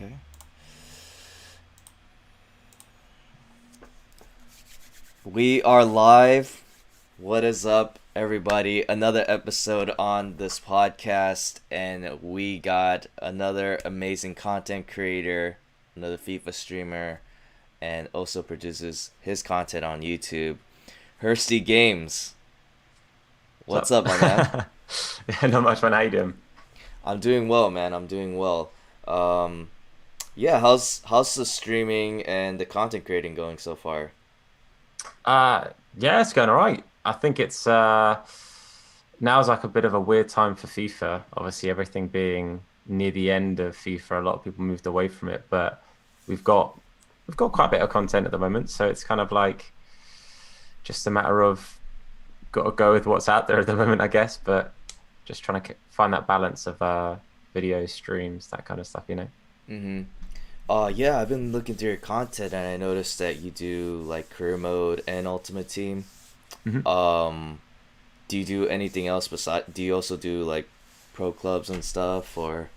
Okay. We are live. What is up, everybody? Another episode on this podcast, and we got another amazing content creator, another FIFA streamer, and also produces his content on YouTube. Hursty Games. What's What's up, my man? up? Yeah, not much fun. How you doing? I'm doing well, man. I'm doing well. Um, yeah, how's the streaming and the content creating going so far? Yeah, it's going all right. I think it's now's like a bit of a weird time for FIFA. Obviously, everything being near the end of FIFA, a lot of people moved away from it, but we've got we've got quite a bit of content at the moment, so it's kind of like just a matter of got to go with what's out there at the moment, I guess. But just trying to find that balance of video streams, that kind of stuff, you know. Mm-hmm. Yeah, I've been looking through your content and I noticed that you do like career mode and ultimate team. Mhm. Um, do you do anything else beside? Do you also do like pro clubs and stuff or?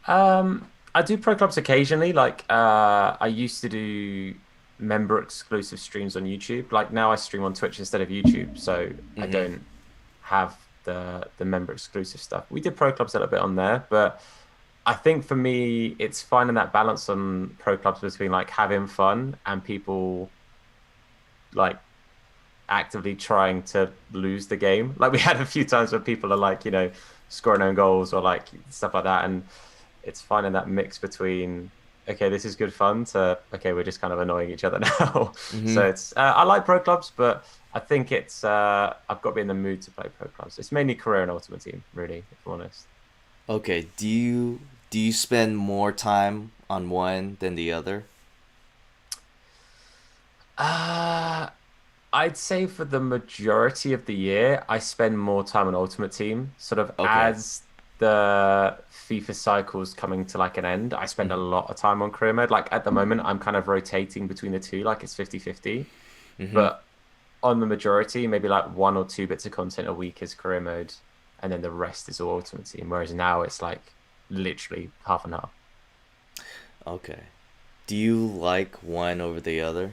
I do pro clubs occasionally. Like, I used to do member exclusive streams on YouTube. Like now I stream on Twitch instead of YouTube, so I Mm-hmm. don't have the member exclusive stuff. We did pro clubs a little bit on there, but I think for me, it's finding that balance on pro clubs between like having fun and people like actively trying to lose the game. Like we had a few times where people are like, scoring own goals or like stuff like that, and it's finding that mix between okay, this is good fun to okay, we're just kind of annoying each other now. Mm-hmm. So it's I like pro clubs, but I think it's I've got to be in the mood to play pro clubs. It's mainly career and ultimate team, really, if I'm honest. Okay. Do you spend more time on one than the other? Uh I'd say for the majority of the year, I spend more time on Ultimate Team. Sort of Okay. as the FIFA cycle's coming to like an end, I spend a Mm-hmm. lot of time on career mode. Like at the moment, I'm kind of rotating between the two, like it's 50-50. Mm-hmm. But on the majority, maybe like one or two bits of content a week is career mode, and then the rest is all Ultimate Team. Whereas now it's like literally half and half. Okay. Do you like one over the other?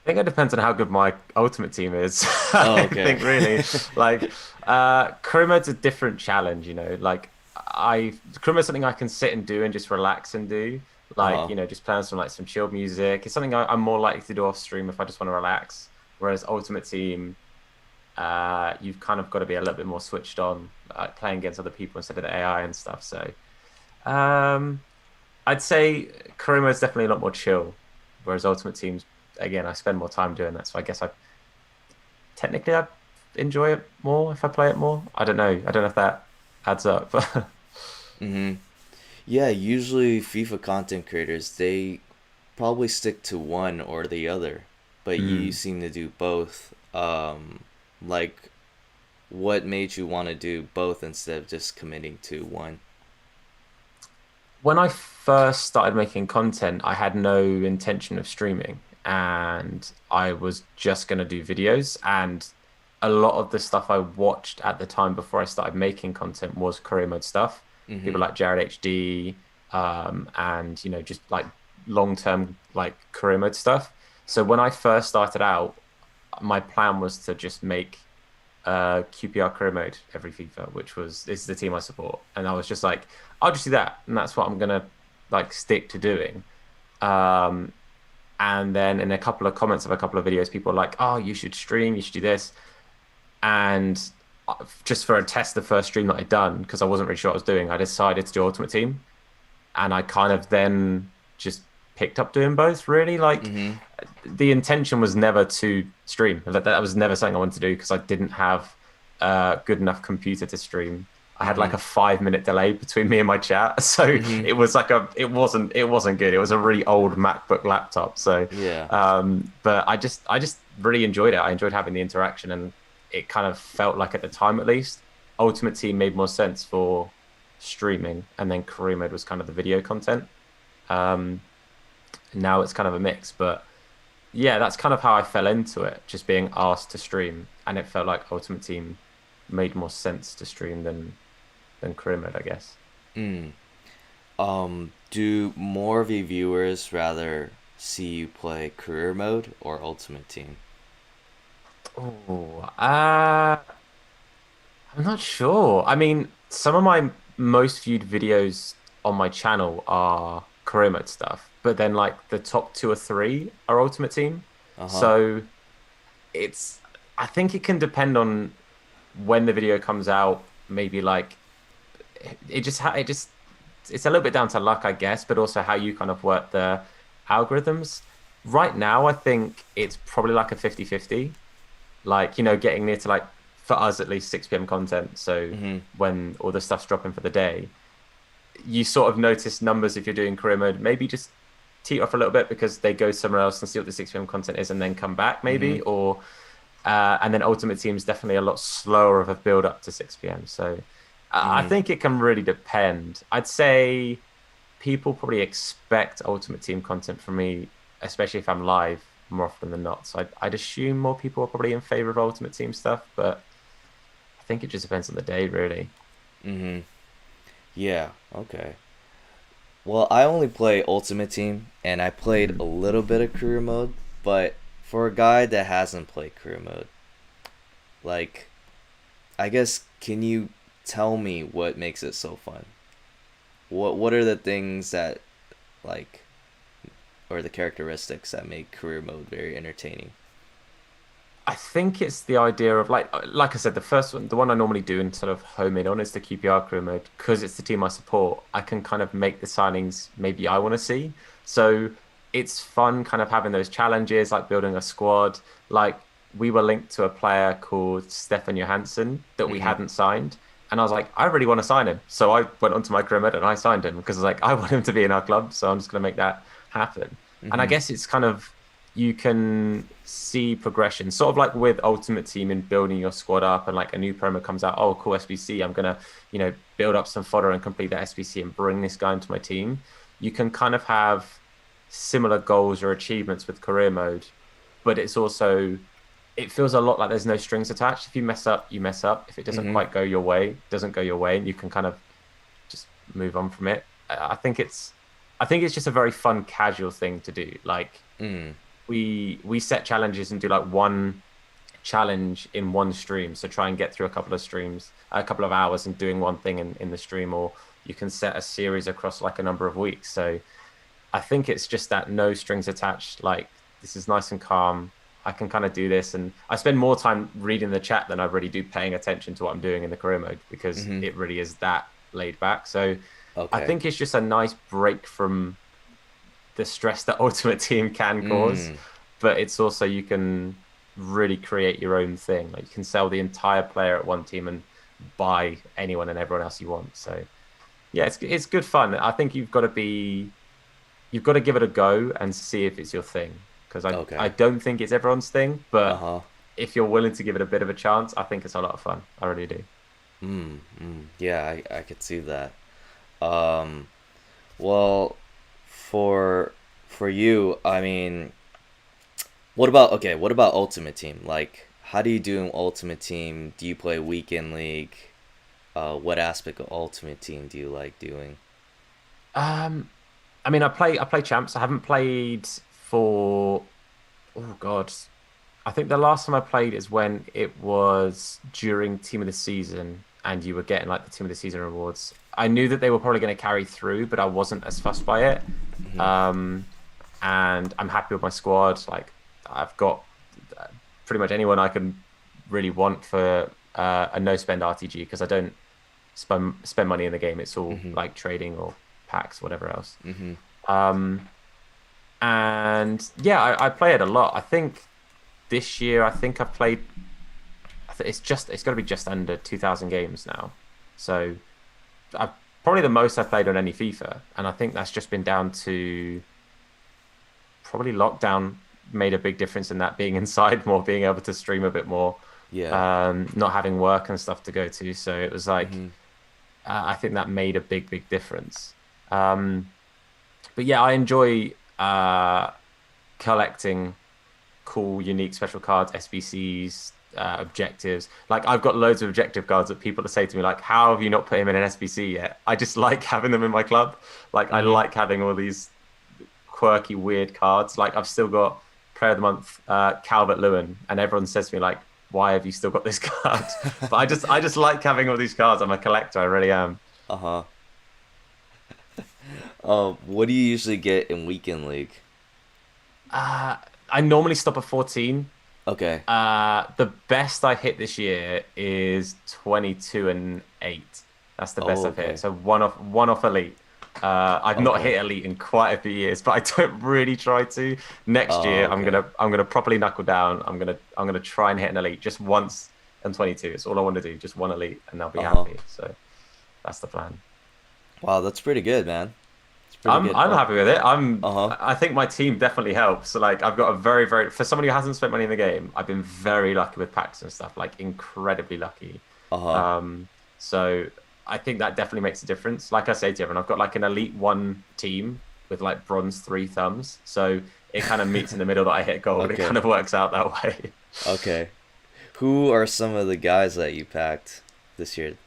I think it depends on how good my ultimate team is. Oh, I okay. think really, like, career mode's a different challenge, you know. Like, career mode's something I can sit and do and just relax and do. Like, Uh-huh. just play on some chilled music. It's something I'm more likely to do off stream if I just want to relax. Whereas ultimate team, you've kind of got to be a little bit more switched on, like playing against other people instead of the AI and stuff. So, um, I'd say career mode's definitely a lot more chill, whereas ultimate teams, again, I spend more time doing that. So I guess I enjoy it more if I play it more. I don't know. I don't know if that adds up. Mm-hmm. Yeah, usually FIFA content creators, they probably stick to one or the other, but you Hmm. seem to do both. Like, what made you want to do both instead of just committing to one? When I first started making content, I had no intention of streaming and I was just going to do videos. And a lot of the stuff I watched at the time before I started making content was career mode stuff. Mm-hmm. People like Jared HD, and just like long-term like career mode stuff. So when I first started out, my plan was to just make QPR career mode every FIFA, which was this is the team I support, and I was just like, I'll just do that, and that's what I'm gonna like stick to doing. Um, and then in a couple of comments of a couple of videos, people are like, "Oh, you should stream, you should do this," and just for a test, the first stream that I'd done because I wasn't really sure what I was doing, I decided to do Ultimate Team, and I kind of then just picked up doing both. Really, like Mm-hmm. the intention was never to stream. That was never something I wanted to do because I didn't have a good enough computer to stream. I had like Mm-hmm. a 5 minute delay between me and my chat, so Mm-hmm. it was like it wasn't good. It was a really old MacBook laptop. So, Yeah. but I just really enjoyed it. I enjoyed having the interaction, and it kind of felt like at the time at least, Ultimate Team made more sense for streaming, and then Career Mode was kind of the video content. Um, Now it's kind of a mix, but yeah, that's kind of how I fell into it, just being asked to stream, and it felt like Ultimate Team made more sense to stream than career mode, I guess. Mm. Do more of your viewers rather see you play career mode or ultimate team? Oh, I'm not sure. I mean, some of my most viewed videos on my channel are career mode stuff, but then like the top two or three are Ultimate Team. Uh huh. So it's, I think it can depend on when the video comes out. Maybe like it just it's a little bit down to luck, I guess, but also how you kind of work the algorithms. Right now, I think it's probably like a 50-50. Like, getting near to like, for us at least, 6 p.m. content. So Mhm. when all the stuff's dropping for the day, you sort of notice numbers if you're doing career mode, maybe just tee off a little bit because they go somewhere else and see what the 6 p.m. content is and then come back maybe. Mhm. Or and then Ultimate Team is definitely a lot slower of a build up to 6 p.m. So I Mhm. think it can really depend. I'd say people probably expect Ultimate Team content from me, especially if I'm live more often than not. So I'd assume more people are probably in favor of Ultimate Team stuff, but I think it just depends on the day, really. Mhm. Yeah. Okay. Well, I only play ultimate team, and I played a Mm. little bit of career mode, but for a guy that hasn't played career mode, like, I guess, can you tell me what makes it so fun? What are the things that like or the characteristics that make career mode very entertaining? I think it's the idea of like I said, the first one, the one I normally do and sort of home in on is the QPR career mode because it's the team I support. I can kind of make the signings maybe I want to see. So it's fun kind of having those challenges, like building a squad. Like we were linked to a player called Stefan Johansson that we Mhm. hadn't signed. And I was like, I really want to sign him. So I went onto my career mode and I signed him because I was like, I want him to be in our club. So I'm just going to make that happen. And I Mhm. guess it's kind of you can see progression, sort of like with Ultimate Team in building your squad up, and like a new promo comes out. Oh, cool SBC! I'm gonna, build up some fodder and complete that SBC and bring this guy into my team. You can kind of have similar goals or achievements with career mode, but it feels a lot like there's no strings attached. If you mess up, you mess up. If it doesn't Mhm. quite go your way, it doesn't go your way, and you can kind of just move on from it. I think it's just a very fun, casual thing to do. Like Mm. we set challenges and do like one challenge in one stream. So try and get through a couple of streams, a couple of hours and doing one thing in the stream, or you can set a series across like a number of weeks. So I think it's just that no strings attached, like this is nice and calm. I can kind of do this. And I spend more time reading the chat than I really do paying attention to what I'm doing in the career mode because Mhm. it really is that laid back. So I Okay. think it's just a nice break from the stress that Ultimate Team can cause, Mm. but it's also you can really create your own thing. Like you can sell the entire player at one team and buy anyone and everyone else you want. So yeah, it's good fun. I think you've got to give it a go and see if it's your thing because I Okay. don't think it's everyone's thing, but Uh-huh. if you're willing to give it a bit of a chance, I think it's a lot of fun. I really do. Mm. Mm. Yeah, I could see that. Um well, for you, I mean, what about Ultimate Team? Like, how do you do in Ultimate Team? Do you play Weekend League? What aspect of Ultimate Team do you like doing? Um, I mean, I play champs. I haven't played for oh God. I think the last time I played is when it was during Team of the Season and you were getting like the Team of the Season rewards. I knew that they were probably going to carry through, but I wasn't as fussed by it. Hmm. Um, and I'm happy with my squad. Like I've got uh, pretty much anyone I can really want for a no spend RTG because I don't spend money in the game. It's all Hmm. like trading or packs, whatever else. Hmm. Um, and yeah, I play it a lot. I think this year, I think I've played. It's got to be just under 2,000 games now. So I've probably the most I've played on any FIFA, and I think that's just been down to probably lockdown made a big difference in that being inside more, being able to stream a bit more, Yeah. not having work and stuff to go to. So it was like Hmm. I think that made a big difference. But yeah, I enjoy collecting cool, unique special cards, SBCs, objectives. Like I've got loads of objective cards that people say to me like, "How have you not put him in an SBC yet?" I just like having them in my club. Like I Mm-hmm. like having all these quirky, weird cards. Like I've still got Player of the Month, Calvert-Lewin, and everyone says to me like, "Why have you still got this card?" But I just like having all these cards. I'm a collector. I really am. Uh-huh. What do you usually get in weekend league? Uh, I normally stop at 14. Okay. The best I hit this year is 22 and 8. That's the best Oh, I've hit. okay. So one off elite. I've not Okay. hit elite in quite a few years, but I don't really try to. Next Oh, year, I'm okay. gonna I'm gonna properly knuckle down. I'm gonna try and hit an elite just once and 22. It's all I want to do, just one elite, and I'll be Uh-huh. happy. So that's the plan. Wow, that's pretty good, man. It's pretty I'm good. I'm Oh, happy with it. uh-huh. I think my team definitely helps. So like I've got a very for somebody who hasn't spent money in the game, I've been very lucky with packs and stuff, like incredibly lucky. Uh-huh. So I think that definitely makes a difference. Like I say to everyone, I've got like an elite one team with like bronze three thumbs. So it kind of meets in the middle that I hit gold. It Okay. kind of works out that way. Okay. Who are some of the guys that you packed this year?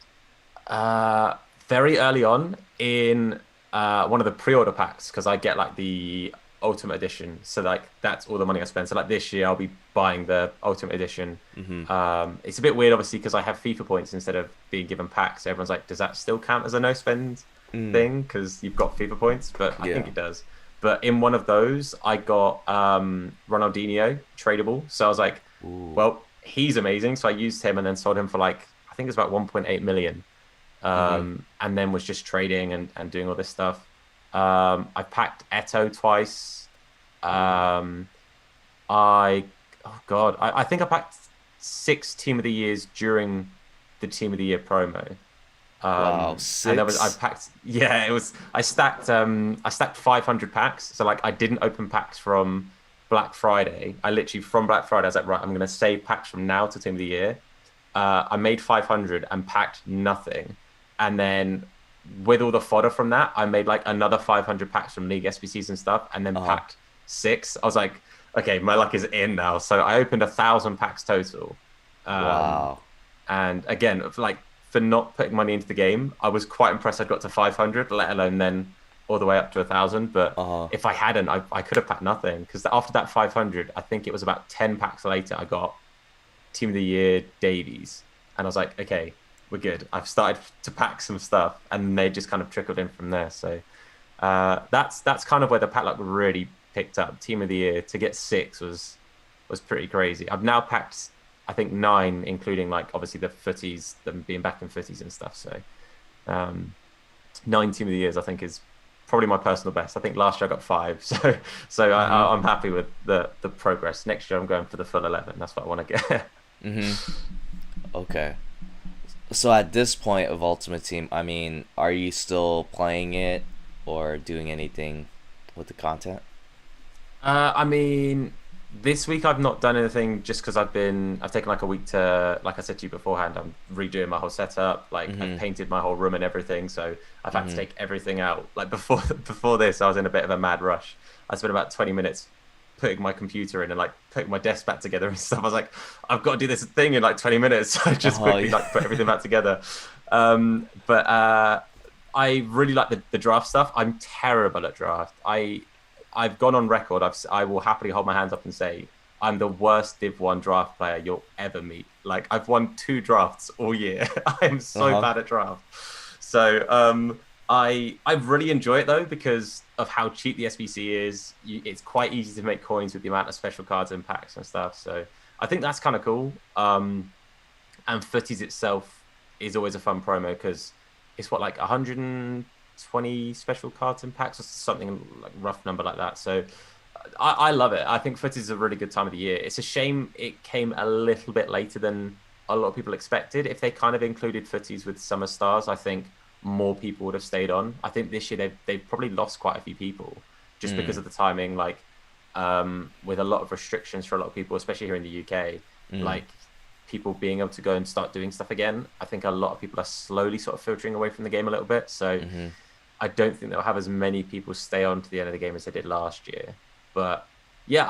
Uh, Very early on in one of the pre-order packs because I get like the Ultimate Edition, so like that's all the money I spend. So like this year I'll be buying the Ultimate Edition. Mm-hmm. It's a bit weird, obviously, because I have FIFA points instead of being given packs. So everyone's like, does that still count as a no spend Mm. thing? Because you've got FIFA points, but I think Yeah. it does. But in one of those, I got Ronaldinho tradable. So I was like, Ooh. well, he's amazing. So I used him and then sold him for like I think it was about 1.8 million, Mm-hmm. and then was just trading and doing all this stuff. I packed Eto twice. Ooh. Um, I oh god, I think I packed 6 Team of the Years during the Team of the Year promo. Wow, And there was I 6? packed yeah, it was I stacked 500 packs. So like I didn't open packs from Black Friday. I literally from Black Friday I was like, right, I'm gonna save packs from now to Team of the Year. I made 500 and packed nothing. And then with all the fodder from that, I made like another 500 packs from League SBCs and stuff, and then Uh-huh. packed 6. I was like, okay, my luck is in now. So I opened 1,000 packs total. Um, Wow. and again, like for not putting money into the game, I was quite impressed I got to 500, let alone then all the way up to 1,000. But Uh-huh. if I hadn't, I could have packed nothing because after that 500, I think it was about 10 packs later, I got Team of the Year Davies. And I was like, okay, we're good. I've started to pack some stuff and they just kind of trickled in from there. So that's kind of where the pack luck really picked up. Team of the Year to get 6 was pretty crazy. I've now packed I think 9, including like obviously the footies, them being back in footies and stuff. So um, 9 Team of the Years I think is probably my personal best. I think last year I got 5, so Mm-hmm. I'm happy with the progress. Next year I'm going for the full 11. That's what I want to get. Mm-hmm. Okay. So at this point of Ultimate Team, I mean, are you still playing it or doing anything with the content? I mean, this week I've not done anything just because I've taken like a week to, like I said to you beforehand, I'm redoing my whole setup. Like I've Mm-hmm. painted my whole room and everything, so I've had to Mm-hmm. take everything out. Like before this, I was in a bit of a mad rush. I spent about 20 minutes putting my computer in and like putting my desk back together and stuff. I was like, I've got to do this thing in like 20 minutes. So I just Oh, quickly yeah. like put everything back together. But I really like the draft stuff. I'm terrible at draft. I've gone on record. I will happily hold my hands up and say I'm the worst Div 1 draft player you'll ever meet. Like I've won 2 drafts all year. I'm so Uh-huh. bad at draft. So I really enjoy it though because of how cheap the SBC is. It's quite easy to make coins with the amount of special cards and packs and stuff. So I think that's kind of cool. And Footies itself is always a fun promo because it's what like 120 special cards and packs or something like rough number like that. So I love it. I think Footies is a really good time of the year. It's a shame it came a little bit later than a lot of people expected. If they kind of included Footies with Summer Stars, I think more people would have stayed on. I think this year they've probably lost quite a few people just because Mm. of the timing. Like with a lot of restrictions for a lot of people, especially here in the UK, Mm. like people being able to go and start doing stuff again. I think a lot of people are slowly sort of filtering away from the game a little bit. So Mm-hmm. I don't think they'll have as many people stay on to the end of the game as they did last year. But yeah,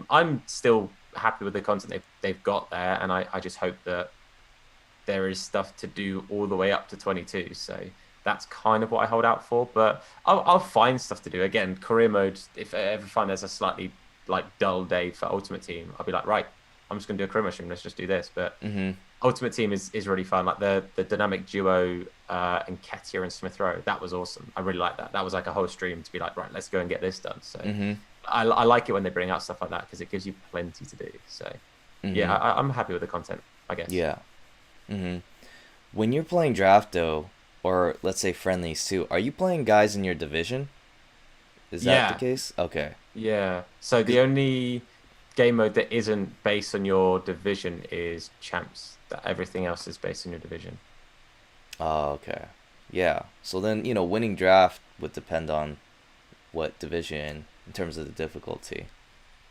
I'm still happy with the content they've got there, and I just hope that there is stuff to do all the way up to 22. So that's kind of what I hold out for. But I'll find stuff to do. Again, career mode. If I ever find there's a slightly like dull day for Ultimate Team, I'll be like, right, I'm just gonna do a career mode stream. Let's just do this. But Ultimate Team is really fun. Like the dynamic duo and Ketia and Smith Rowe, that was awesome. I really like that. That was like a whole stream to be like, right, let's go and get this done. So I like it when they bring out stuff like that because it gives you plenty to do. So yeah, I'm happy with the content, I guess. Yeah. When you're playing draft though, or let's say friendlies too, are you playing guys in your division? Is that the case? Okay. Yeah. So the only game mode that isn't based on your division is champs. That everything else is based on your division. Oh, okay. Yeah. So then, winning draft would depend on what division in terms of the difficulty.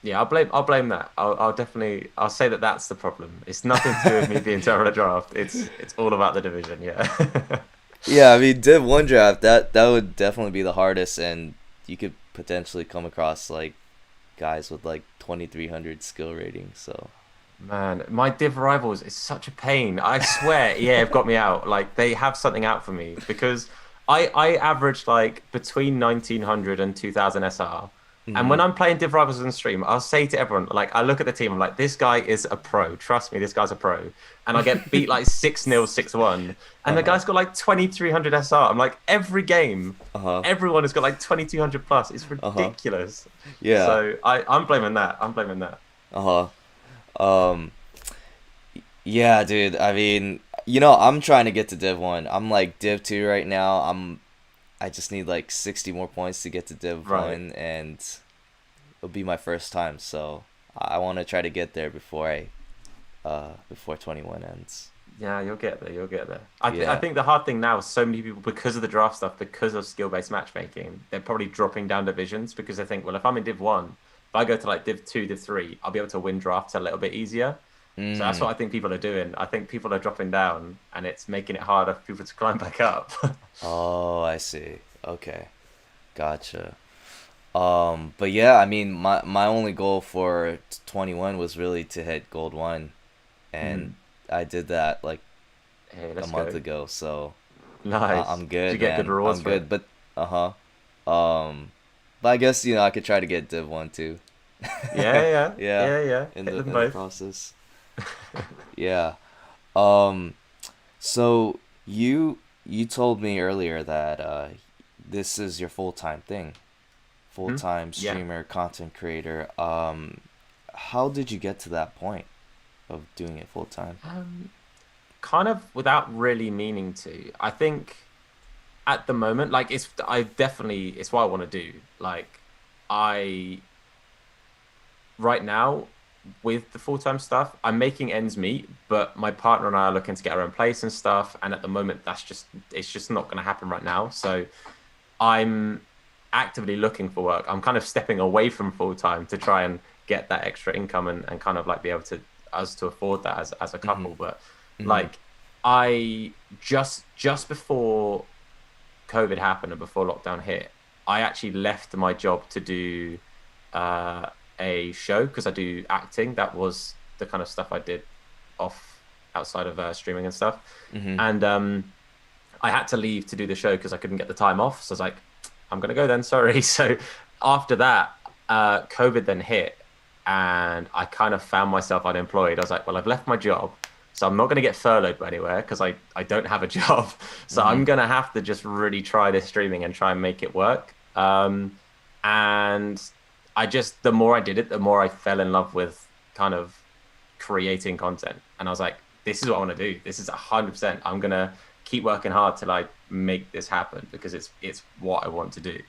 Yeah, I'll blame that. I'll say that that's the problem. It's nothing to do with me being terrible at draft. It's all about the division. Yeah. Yeah, I mean, Div 1 draft, that would definitely be the hardest, and you could potentially come across like guys with like 2300 skill rating. So Man, my Div rivals is such a pain. I swear, EA have got me out. Like they have something out for me because I averaged like between 1900 and 2000 SR. And when I'm playing Div Rivals on stream, I'll say to everyone, like, I look at the team, I'm like, this guy is a pro. Trust me, this guy's a pro. And I get beat like 6-0, 6-1. And the guy's got like 2300 SR. I'm like, every game, everyone has got like 2200 plus. It's ridiculous. Yeah. So I'm blaming that. I'm blaming that. Yeah, dude. I mean, I'm trying to get to Div 1. I'm like Div 2 right now. I just need like 60 more points to get to Div 1, and it'll be my first time. So I want to try to get there before before 21 ends. Yeah, you'll get there. You'll get there. I think the hard thing now is so many people, because of the draft stuff, because of skill-based matchmaking, they're probably dropping down divisions because they think, well, if I'm in Div 1, if I go to like Div 2, Div 3, I'll be able to win drafts a little bit easier. So that's what I think people are doing. I think people are dropping down, and it's making it harder for people to climb back up. Oh, I see. Okay, gotcha. But yeah, I mean, my only goal for 21 was really to hit Gold 1, and I did that like a month ago. So nice. I'm good. Did you get good rewards? I'm good, but but I guess I could try to get Div 1 too. Yeah. In the process. Yeah. So you told me earlier that this is your full-time thing. Full-time streamer, content creator. How did you get to that point of doing it full-time? Kind of without really meaning to. I think at the moment, like it's what I want to do. Like right now, with the full-time stuff, I'm making ends meet, but my partner and I are looking to get our own place and stuff, and at the moment it's just not going to happen right now. So I'm actively looking for work. I'm kind of stepping away from full-time to try and get that extra income and kind of like be able to afford that as a couple. But like I just before COVID happened and before lockdown hit, I actually left my job to do a show because I do acting. That was the kind of stuff I did outside of streaming and stuff. And I had to leave to do the show because I couldn't get the time off. So I was like, I'm gonna go then, sorry. So after that, COVID then hit, and I kind of found myself unemployed. I was like, well, I've left my job, so I'm not going to get furloughed anywhere because I don't have a job. So I'm going to have to just really try this streaming and try and make it work. And the more I did it, the more I fell in love with kind of creating content. And I was like, this is what I want to do. This is 100%. I'm going to keep working hard till I make this happen because it's what I want to do.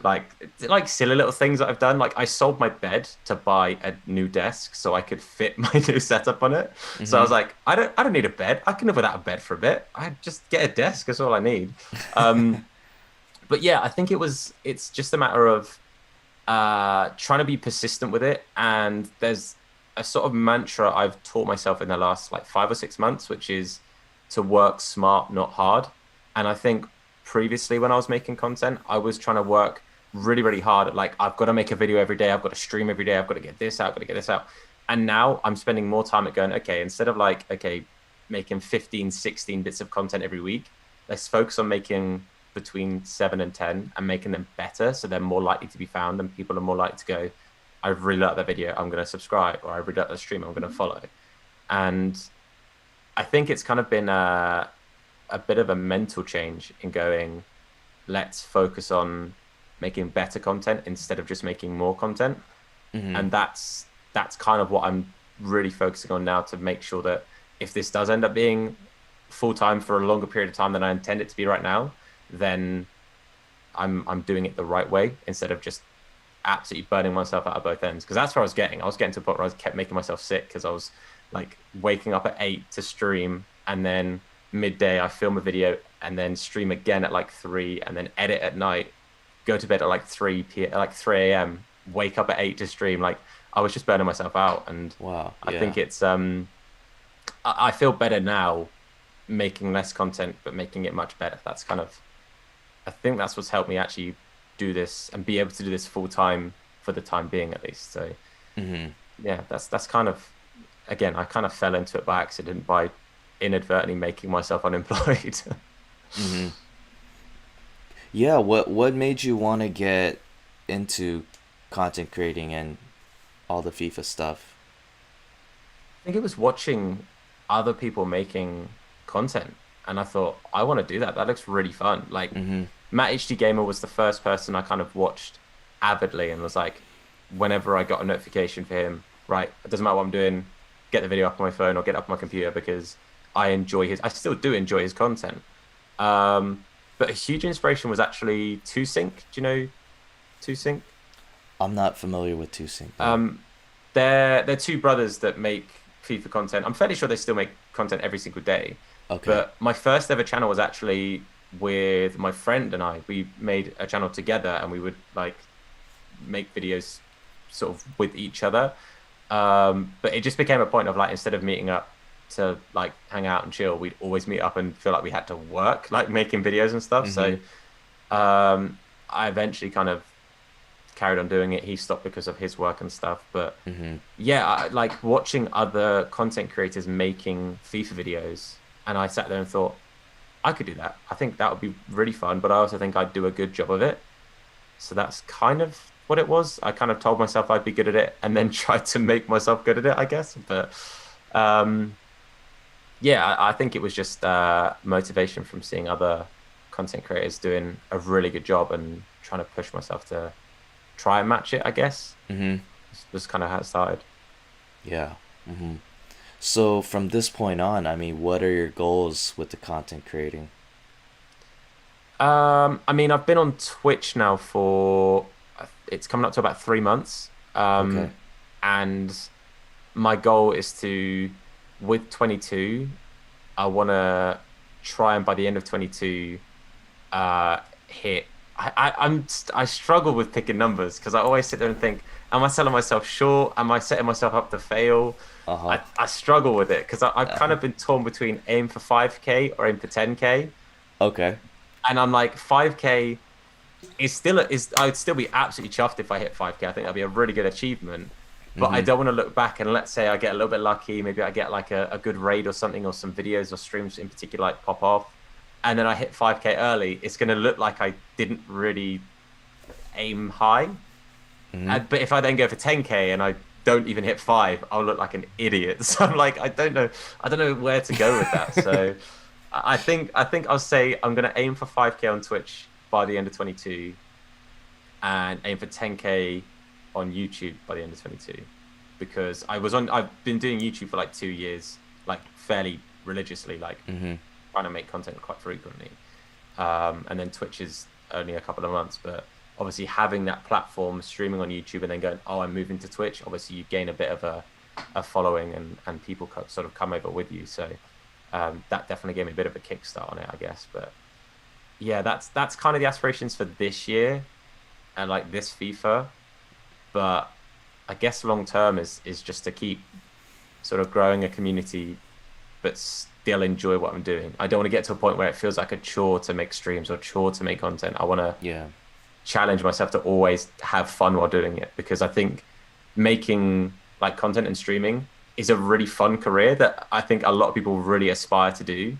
Like silly little things that I've done. Like I sold my bed to buy a new desk so I could fit my new setup on it. So I was like, I don't need a bed. I can live without a bed for a bit. I just get a desk. That's all I need. But yeah, I think it's just a matter of trying to be persistent with it. And there's a sort of mantra I've taught myself in the last like 5 or 6 months, which is to work smart, not hard. And I think previously when I was making content, I was trying to work really, really hard at like, I've got to make a video every day. I've got to stream every day. I've got to get this out. I've got to get this out. And now I'm spending more time at going, okay, instead of like, okay, making 15, 16 bits of content every week, let's focus on making between 7 and 10 and making them better. So they're more likely to be found and people are more likely to go, I really like that video. I'm going to subscribe, or I really like that stream. I'm going to follow. And I think it's kind of been a bit of a mental change in going, let's focus on making better content instead of just making more content. Hmm. And that's kind of what I'm really focusing on now, to make sure that if this does end up being full time for a longer period of time than I intend it to be right now, then I'm doing it the right way instead of just absolutely burning myself out of both ends. Because that's where I was getting. I was getting to a point where I kept making myself sick because I was like waking up at 8 to stream, and then midday I film a video and then stream again at like 3 and then edit at night, go to bed at like 3 a.m., wake up at 8 to stream. Like I was just burning myself out. And Wow. I Yeah. think it's I feel better now making less content but making it much better. That's kind of, I think that's what's helped me actually do this and be able to do this full time for the time being at least. So Hmm. yeah, that's kind of, again, I kind of fell into it by accident by inadvertently making myself unemployed. Hmm. Yeah. What made you want to get into content creating and all the FIFA stuff? I think it was watching other people making content, and I thought I want to do that. That looks really fun. Like Hmm. Matt HD Gamer was the first person I kind of watched avidly, and was like, whenever I got a notification for him, right, it doesn't matter what I'm doing, get the video up on my phone or get it up on my computer, because I still do enjoy his content. But a huge inspiration was actually Two Sync. Do you know Two Sync? I'm not familiar with 2Sync though. Um, they're two brothers that make FIFA content. I'm fairly sure they still make content every single day. Okay. But my first ever channel was actually with my friend and I. We made a channel together and we would like make videos sort of with each other. But it just became a point of like, instead of meeting up to like hang out and chill, we'd always meet up and feel like we had to work, like making videos and stuff. Hmm. So I eventually kind of carried on doing it. He stopped because of his work and stuff. But Hmm. yeah, like watching other content creators making FIFA videos, and I sat there and thought, I could do that. I think that would be really fun, but I also think I'd do a good job of it. So that's kind of what it was. I kind of told myself I'd be good at it and then tried to make myself good at it, I guess. But um, yeah, I think it was just motivation from seeing other content creators doing a really good job and trying to push myself to try and match it, I guess. Hmm. This was kind of how it started. Yeah. Hmm. So from this point on, I mean, what are your goals with the content creating? I mean, I've been on Twitch now for, it's coming up to about 3 months. Okay. And my goal is to, with 22, I want to try and by the end of 22, hit. I struggle with picking numbers because I always sit there and think, am I selling myself short? Am I setting myself up to fail? Uh-huh. I struggle with it because I've kind Uh, of been torn between aim for 5K or aim for 10K. okay. And I'm like, 5K is I'd still be absolutely chuffed if I hit 5K. I think that'd be a really good achievement. But I Hmm. don't want to look back and let's say I get a little bit lucky. Maybe I get like a good raid or something, or some videos or streams in particular like pop off, and then I hit 5K early. It's going to look like I didn't really aim high. Hmm. But if I then go for 10K and I don't even hit five, I'll look like an idiot. So I'm like, I don't know where to go with that. So I think I'll say I'm going to aim for 5K on Twitch by the end of 22, and aim for 10K on YouTube by the end of 22, because I've been doing YouTube for like 2 years, like fairly religiously, like Hmm. trying to make content quite frequently. And then Twitch is only a couple of months, but obviously having that platform, streaming on YouTube, and then going, oh, I'm moving to Twitch. Obviously, you gain a bit of a following, and people sort of come over with you. So that definitely gave me a bit of a kickstart on it, I guess. But yeah, that's kind of the aspirations for this year and like this FIFA. But I guess long term is just to keep sort of growing a community, but still enjoy what I'm doing. I don't want to get to a point where it feels like a chore to make streams or chore to make content. I want to Yeah. challenge myself to always have fun while doing it, because I think making like content and streaming is a really fun career that I think a lot of people really aspire to do.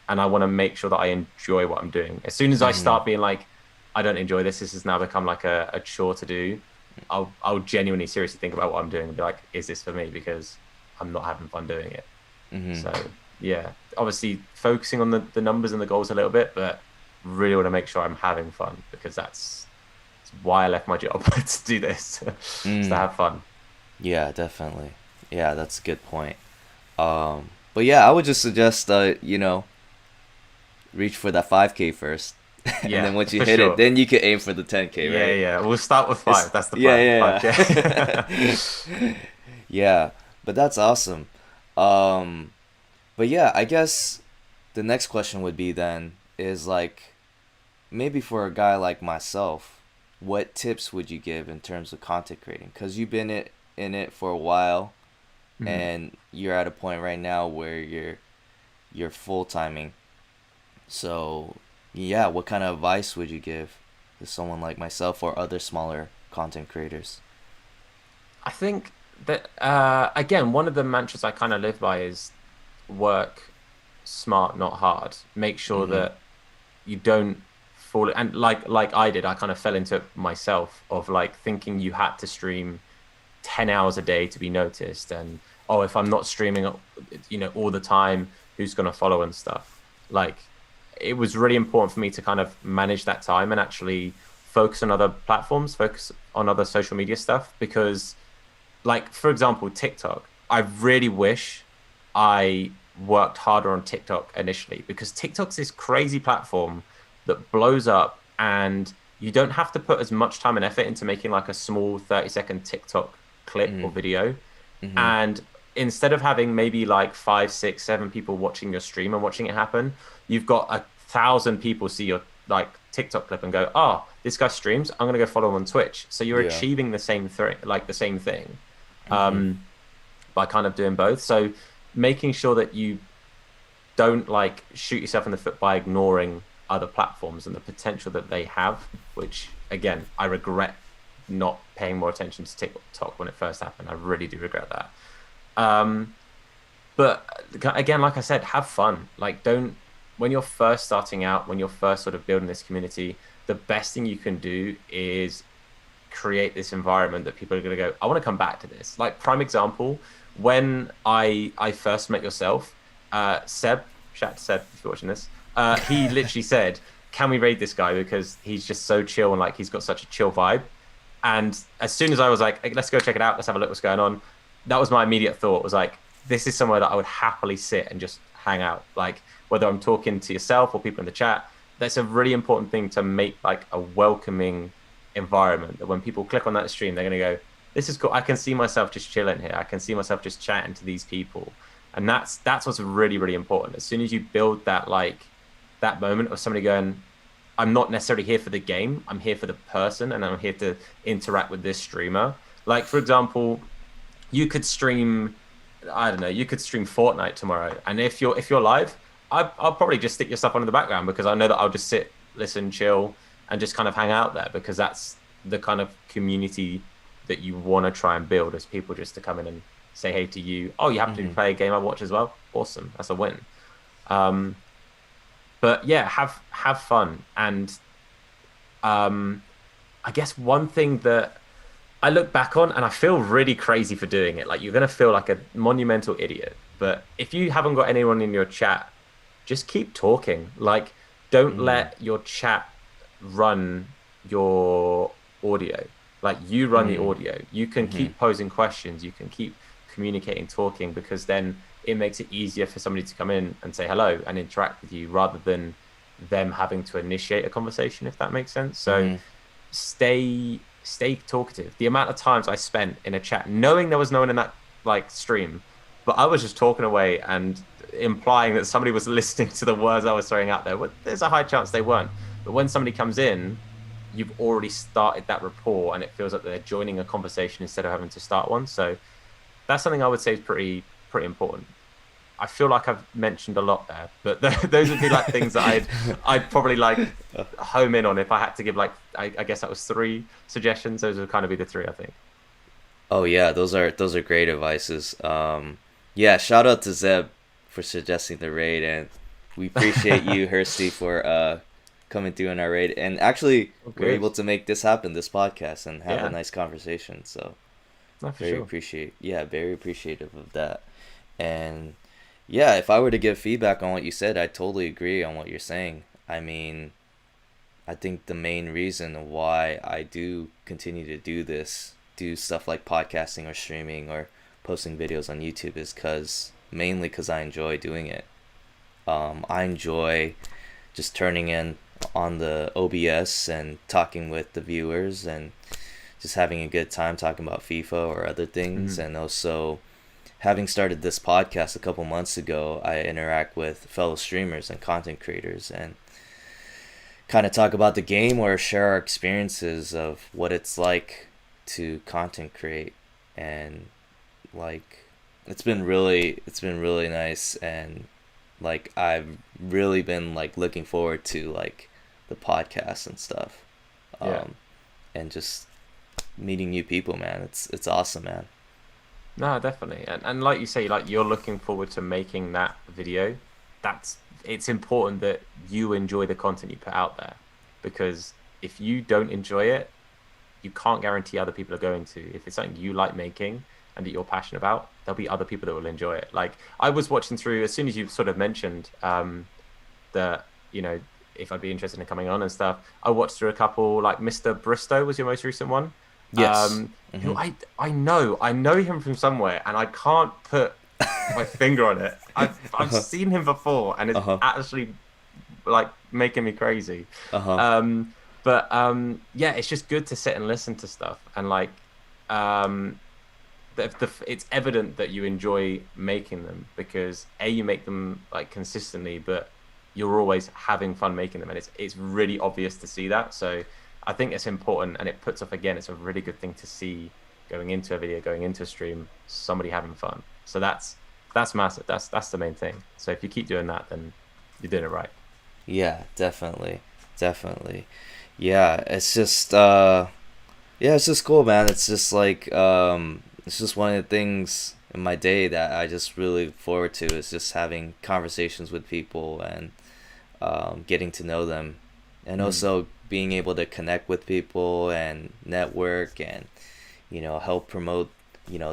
And I want to make sure that I enjoy what I'm doing. As soon as I Mm-hmm. start being like, I don't enjoy this, this has now become like a chore to do, I'll genuinely seriously think about what I'm doing and be like, is this for me? Because I'm not having fun doing it. Mm-hmm. So yeah, obviously focusing on the numbers and the goals a little bit, but really want to make sure I'm having fun, because that's why I left my job to do this, is to Mm. have fun. Yeah, definitely. Yeah, that's a good point. But yeah, I would just suggest, reach for that 5K first, and then Yeah, once you for hit it, sure. then you can aim for the 10K, Yeah, right? yeah. We'll start with It's five. That's the yeah, plan. yeah, 5K. yeah. Yeah, but that's awesome. Um, but yeah, I guess the next question would be then is like maybe for a guy like myself, what tips would you give in terms of content creating? Because you've been in it for a while, Mhm. and you're at a point right now where you're full timing. So yeah, what kind of advice would you give to someone like myself or other smaller content creators? I think that again, one of the mantras I kind of live by is work smart, not hard. Make sure Mm-hmm. that you don't fall, and like I did, I kind of fell into it myself of like thinking you had to stream 10 hours a day to be noticed, and oh, if I'm not streaming all the time, who's going to follow and stuff. Like, it was really important for me to kind of manage that time and actually focus on other platforms, focus on other social media stuff, because like for example TikTok, I really wish I worked harder on TikTok initially, because TikTok's this crazy platform that blows up, and you don't have to put as much time and effort into making like a small 30-second TikTok clip or Mm-hmm. video. Mm-hmm. And instead of having maybe like five, six, seven people watching your stream and watching it happen, you've got 1,000 people see your like TikTok clip and go, "Oh, this guy streams. I'm gonna go follow him on Twitch." So you're Yeah. achieving the same thing, like the same thing, Mm-hmm. um, by kind of doing both. So making sure that you don't like shoot yourself in the foot by ignoring other platforms and the potential that they have, which again, I regret not paying more attention to TikTok when it first happened. I really do regret that. Um, but again, like I said, have fun. Like, don't, when you're first starting out, when you're first sort of building this community, the best thing you can do is create this environment that people are going to go, I want to come back to this. Like, prime example, when I first met yourself, Seb, shout out to Seb if you're watching this, he literally said, can we raid this guy, because he's just so chill and like he's got such a chill vibe. And as soon as I was like, hey, let's go check it out, let's have a look what's going on, that was my immediate thought, was like, this is somewhere that I would happily sit and just hang out. Like, whether I'm talking to yourself or people in the chat, that's a really important thing, to make like a welcoming environment that when people click on that stream, they're going to go, this is cool. I can see myself just chilling here. I can see myself just chatting to these people. And that's what's really, really important. As soon as you build that, like that moment of somebody going, I'm not necessarily here for the game. I'm here for the person, and I'm here to interact with this streamer. Like, for example, you could stream, I don't know, you could stream Fortnite tomorrow, and if you're live, I'll probably just stick your stuff on in the background, because I know that I'll just sit, listen, chill, and just kind of hang out there, because that's the kind of community that you want to try and build, as people just to come in and say hey to you. Oh, you happen to Mm-hmm. play a game I watch as well? Awesome, that's a win. Um, but yeah, have fun, and um, I guess one thing that I look back on and I feel really crazy for doing it. Like, you're gonna feel like a monumental idiot. But if you haven't got anyone in your chat, just keep talking. Like, don't Mm-hmm. let your chat run your audio. Like, you run the audio. You can Mm-hmm. keep posing questions. You can keep communicating, talking, because then it makes it easier for somebody to come in and say hello and interact with you, rather than them having to initiate a conversation, if that makes sense. So Mm-hmm. stay talkative. The amount of times I spent in a chat knowing there was no one in that like stream, but I was just talking away and implying that somebody was listening to the words I was throwing out there. Well, there's a high chance they weren't. But when somebody comes in, you've already started that rapport, and it feels like they're joining a conversation instead of having to start one. So that's something I would say is pretty important. I feel like I've mentioned a lot there, but those would be like things that I'd probably like home in on if I had to give like I guess that was three suggestions. Those would kind of be the three, I think. Oh yeah, those are great advices. Yeah, shout out to Zeb for suggesting the raid, and we appreciate you, Hursty, for coming through in our raid. And actually, Oh, we're good. able to make this happen, this podcast, and have a Yeah, nice conversation. So no, for sure. very appreciative of that. And yeah, if I were to give feedback on what you said, I totally agree on what you're saying. I mean, I think the main reason why I do continue to do this, do stuff like podcasting or streaming or posting videos on YouTube, is mainly because I enjoy doing it. I enjoy just turning in on the OBS and talking with the viewers and just having a good time talking about FIFA or other things. Mhm. And also, having started this podcast a couple months ago, I interact with fellow streamers and content creators and kind of talk about the game or share our experiences of what it's like to content create. And like, it's been really nice. And like, I've really been like looking forward to like the podcast and stuff. Yeah. um and just meeting new people, man. It's awesome, man. No, definitely. And like you say, like you're looking forward to making that video. That's it's important that you enjoy the content you put out there because if you don't enjoy it, you can't guarantee other people are going to. If it's something you like making and that you're passionate about, there'll be other people that will enjoy it. Like I was watching through as soon as you sort of mentioned that, you know, if I'd be interested in coming on and stuff, I watched through a couple like Mr. Bristow was your most recent one. Yes. Who Hmm. I know him from somewhere and I can't put my finger on it. I've Uh-huh. seen him before and it's Uh-huh. actually like making me crazy. Uh-huh. But yeah, it's just good to sit and listen to stuff and like um it's evident that you enjoy making them because A, you make them like consistently, but you're always having fun making them and it's really obvious to see that. So I think it's important and it puts off again, it's a really good thing to see going into a video, going into a stream, somebody having fun. So that's massive. That's the main thing. So if you keep doing that, then you're doing it right. Yeah, definitely. Definitely. Yeah, it's just yeah, it's just cool, man. It's just like it's just one of the things in my day that I just really look forward to is just having conversations with people and getting to know them, and Mm. also being able to connect with people and network and help promote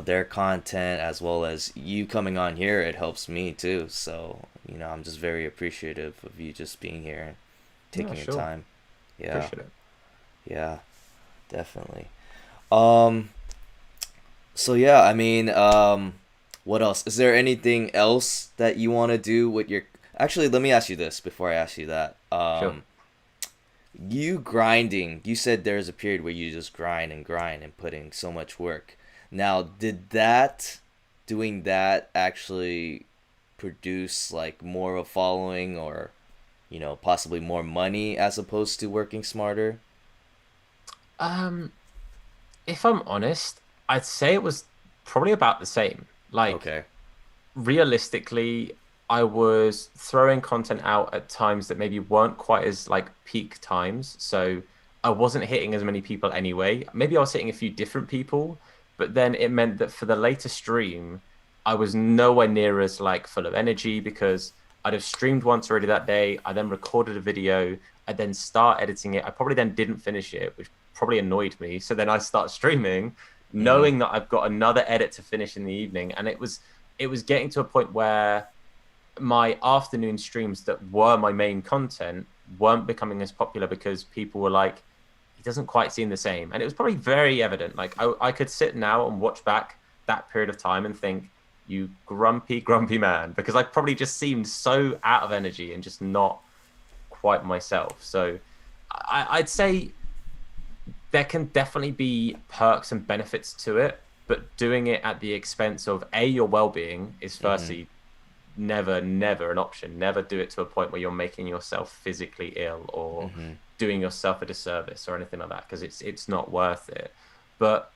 their content, as well as you coming on here. It helps me too. So I'm just very appreciative of you just being here and Yeah, taking your sure. time. Yeah, Appreciate it. yeah, definitely. Um, so yeah, I mean, what else? Is there anything else that you want to do with your? Actually, let me ask you this before I ask you that. Sure. You grinding. You said there's a period where you just grind and put in so much work. Now, did doing that actually produce like more of a following, or possibly more money as opposed to working smarter? Um, if I'm honest, I'd say it was probably about the same. Like Okay. realistically, I was throwing content out at times that maybe weren't quite as like peak times. So I wasn't hitting as many people anyway. Maybe I was hitting a few different people, but then it meant that for the later stream, I was nowhere near as like full of energy because I'd have streamed once already that day. I then recorded a video. I then start editing it. I probably then didn't finish it, which probably annoyed me. So then I start streaming, Mhm. knowing that I've got another edit to finish in the evening, and it was getting to a point where my afternoon streams that were my main content weren't becoming as popular because people were like, he doesn't quite seem the same. And it was probably very evident. Like I could sit now and watch back that period of time and think, you grumpy, grumpy man, because I probably just seemed so out of energy and just not quite myself. So I'd say there can definitely be perks and benefits to it, but doing it at the expense of A, your well-being is Mhm. firstly never an option. Never do it to a point where you're making yourself physically ill or Mhm. doing yourself a disservice or anything like that because it's not worth it. But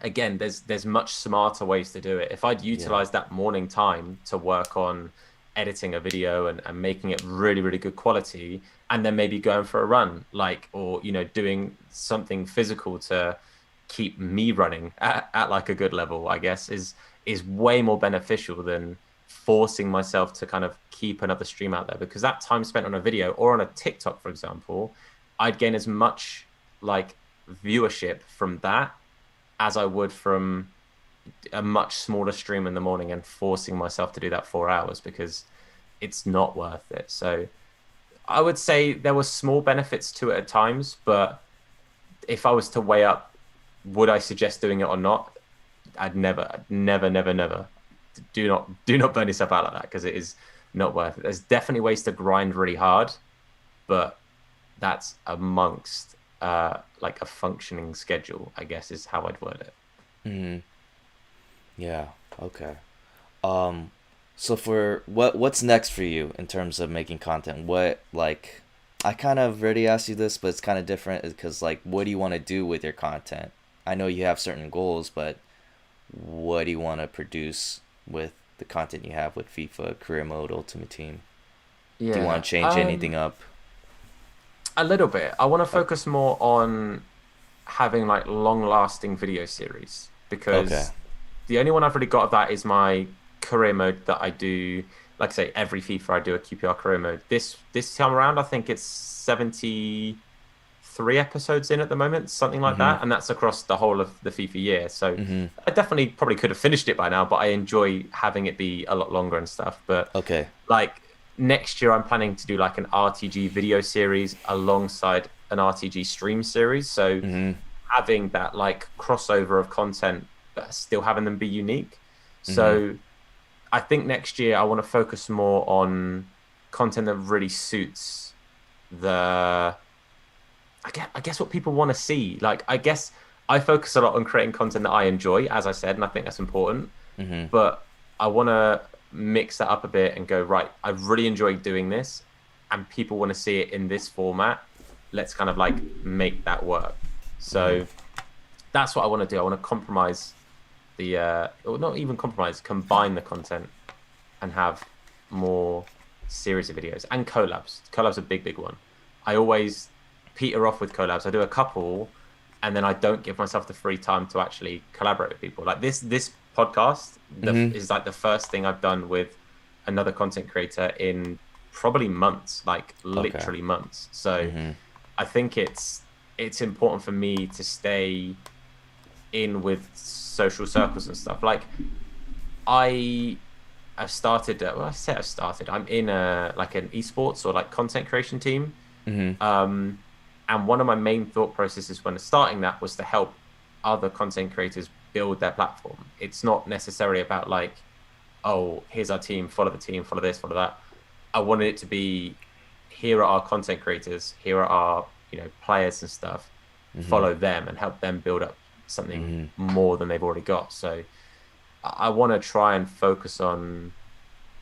again, there's much smarter ways to do it. If I'd Yeah. utilized that morning time to work on editing a video and making it really, really good quality, and then maybe going for a run, like, or, doing something physical to keep me running at like a good level, I guess, is way more beneficial than forcing myself to kind of keep another stream out there, because that time spent on a video or on a TikTok, for example, I'd gain as much like viewership from that as I would from a much smaller stream in the morning, and forcing myself to do that 4 hours, because it's not worth it. So I would say there were small benefits to it at times, but if I was to weigh up, would I suggest doing it or not? I'd never, never, never, never. Do not burn yourself out like that, because it is not worth it. There's definitely ways to grind really hard, but that's amongst like a functioning schedule, I guess, is how I'd word it. Hmm. Yeah. Okay. Um, so for what's next for you in terms of making content? What like I kind of already asked you this, but it's kind of different because like what do you want to do with your content? I know you have certain goals, but what do you want to produce with the content you have with FIFA, Career Mode, Ultimate Team? Do you Yeah, want to change anything up? a little bit. I want to Oh, focus more on having like long-lasting video series, okay. because the only one I've really got of that is my career mode that I do. Like I say, every FIFA I do a QPR career mode. This time around, I think it's 73 episodes in at the moment, something like Mhm. that, and that's across the whole of the FIFA year. So Mhm. I definitely probably could have finished it by now, but I enjoy having it be a lot longer and stuff. But Okay. like next year, I'm planning to do like an RTG video series alongside an RTG stream series. So Mhm. having that like crossover of content, but still having them be unique. Mhm. So I think next year I want to focus more on content that really suits the, I guess what people want to see. Like, I guess I focus a lot on creating content that I enjoy, as I said, and I think that's important. Mhm. But I want to mix that up a bit and go, right, I really enjoy doing this, and people want to see it in this format. Let's kind of like make that work. Mhm. So that's what I want to do. I want to compromise or not even compromise, combine the content and have more series of videos and collabs. Collabs are a big, big one. I always peter off with collabs. I do a couple, and then I don't give myself the free time to actually collaborate with people. Like this podcast Mhm. is like the first thing I've done with another content creator in probably months, like Okay. literally months. So Mhm. I think it's important for me to stay in with social circles and stuff. Like I I've started. Well, I say I've started. I'm in a like an esports or like content creation team. Mhm. Um, and one of my main thought processes when starting that was to help other content creators build their platform. It's not necessarily about like, oh, here's our team, follow this, follow that. I wanted it to be, here are our content creators, here are our, players and stuff. Mhm. Follow them and help them build up something Mhm. more than they've already got. So I want to try and focus on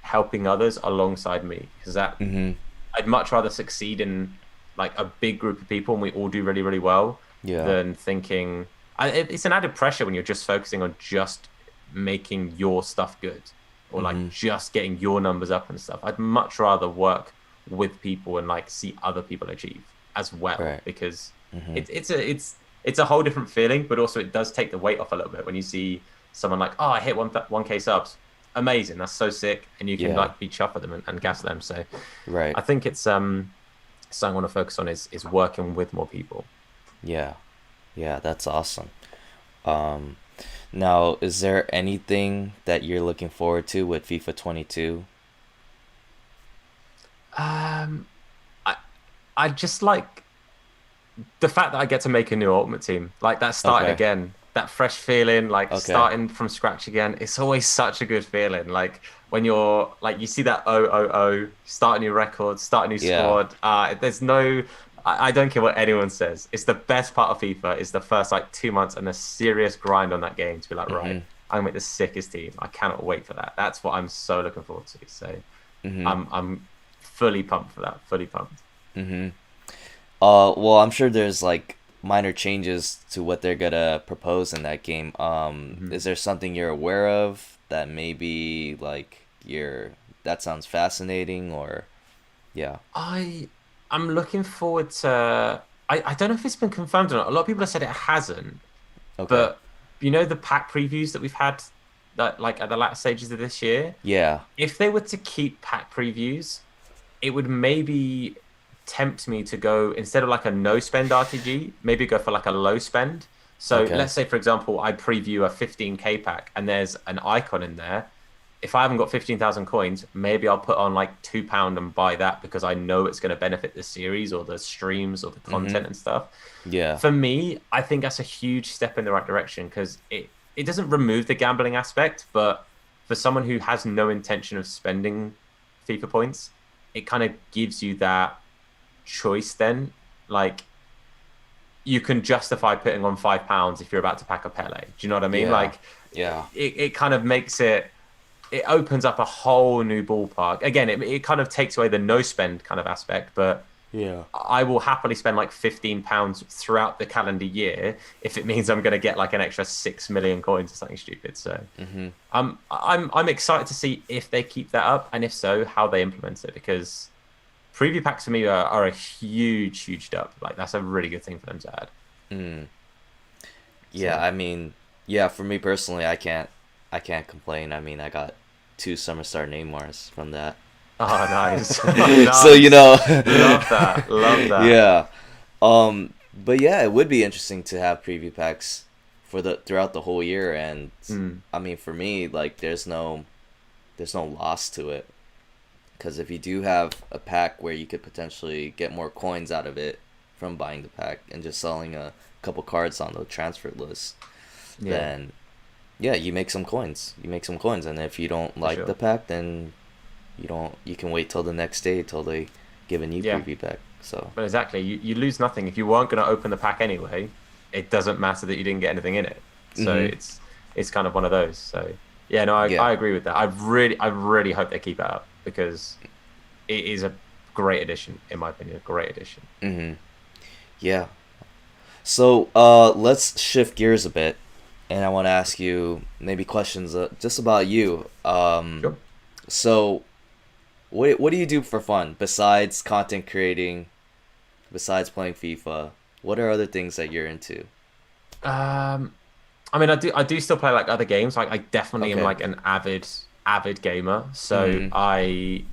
helping others alongside me, because that Mhm. I'd much rather succeed in like a big group of people and we all do really, really well, Yeah. than thinking it's an added pressure when you're just focusing on just making your stuff good, or like Mhm. just getting your numbers up and stuff. I'd much rather work with people and like see other people achieve as well, Right. because Mhm. it's a whole different feeling, but also it does take the weight off a little bit when you see someone like, oh, I hit 1K subs, amazing, that's so sick, and you can Yeah. like be chuffed with them and gas them. So Right. I think it's something I want to focus on is working with more people. Yeah. Yeah, that's awesome. Um, Now, is there anything that you're looking forward to with FIFA 22? Um, I I just like the fact that I get to make a new Ultimate Team, like that starting Okay. again, that fresh feeling, like Okay. starting from scratch again. It's always such a good feeling. Like when you're like you see that 000, start a new record, start a new Yeah. squad. There's no, I don't care what anyone says. It's the best part of FIFA is the first like 2 months and a serious grind on that game to be like, right, Mhm. I'm gonna make the sickest team. I cannot wait for that. That's what I'm so looking forward to. So Mhm. I'm fully pumped for that. Fully pumped. Mhm. Well, I'm sure there's like minor changes to what they're gonna propose in that game. Is there something you're aware of that maybe like you're that sounds fascinating or yeah. I I'm looking forward to. I don't know if it's been confirmed or not. A lot of people have said it hasn't, Okay. but you know the pack previews that we've had that like at the latter stages of this year. Yeah. If they were to keep pack previews, it would maybe tempt me to go instead of like a no spend RTG, maybe go for like a low spend. So Okay. let's say, for example, I preview a 15k pack and there's an icon in there. If I haven't got 15,000 coins, maybe I'll put on like £2 and buy that because I know it's going to benefit the series or the streams or the Mhm. content and stuff. Yeah. For me, I think that's a huge step in the right direction because it doesn't remove the gambling aspect, but for someone who has no intention of spending FIFA points, it kind of gives you that choice then. Like you can justify putting on £5 if you're about to pack a Pele. Do you know what I mean? Yeah. Like Yeah. it kind of makes it opens up a whole new ballpark. Again, it kind of takes away the no spend kind of aspect, but Yeah. I will happily spend like £15 throughout the calendar year if it means I'm going to get like an extra 6 million coins or something stupid. So Mhm. I'm excited to see if they keep that up and if so, how they implement it because preview packs for me are a huge up. Like that's a really good thing for them to add. Mm. Yeah, So I mean, yeah, for me personally, I can't complain. I mean, I got two Summer Star Neymars from that. oh nice, So, you nice, know, love that. yeah. But yeah, it would be interesting to have preview packs for the throughout the whole year and Mm, I mean, for me, like there's no loss to it because if you do have a pack where you could potentially get more coins out of it from buying the pack and just selling a couple cards on the transfer list, yeah, then yeah, you make some coins. You make some coins, and if you don't for like the sure. pack, then you don't. You can wait till the next day till they give a new Yeah. preview pack. So But exactly, you lose nothing if you weren't going to open the pack anyway. It doesn't matter that you didn't get anything in it. So hmm it's kind of one of those. So yeah, no, yeah. I agree with that. I really hope they keep it up because it is a great addition, in my opinion. A great addition. hmm Yeah. So let's shift gears a bit, and I want to ask you maybe questions just about you. Sure. So what do you do for fun besides content creating, besides playing FIFA? What are other things that you're into? Um, I mean, I do still play like other games. Like I definitely am Okay. like an avid gamer. So hmm I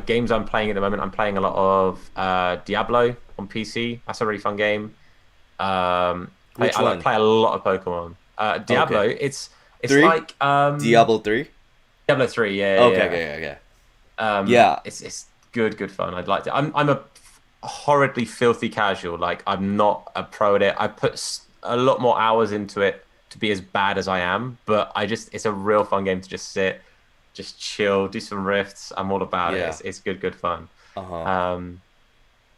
games I'm playing at the moment. I'm playing a lot of Diablo on PC. That's a really fun game. Which I like one? play a lot of Pokemon. Diablo, Okay. it's Three? like Diablo 3? Diablo 3, Okay, yeah. okay, okay. Yeah. It's good fun. I'd like to. I'm a horridly filthy casual. Like I'm not a pro at it. I put a lot more hours into it to be as bad as I am, but it's a real fun game to just sit, just chill, do some rifts. I'm all about it. Yeah. It's good fun. Uh-huh. Um,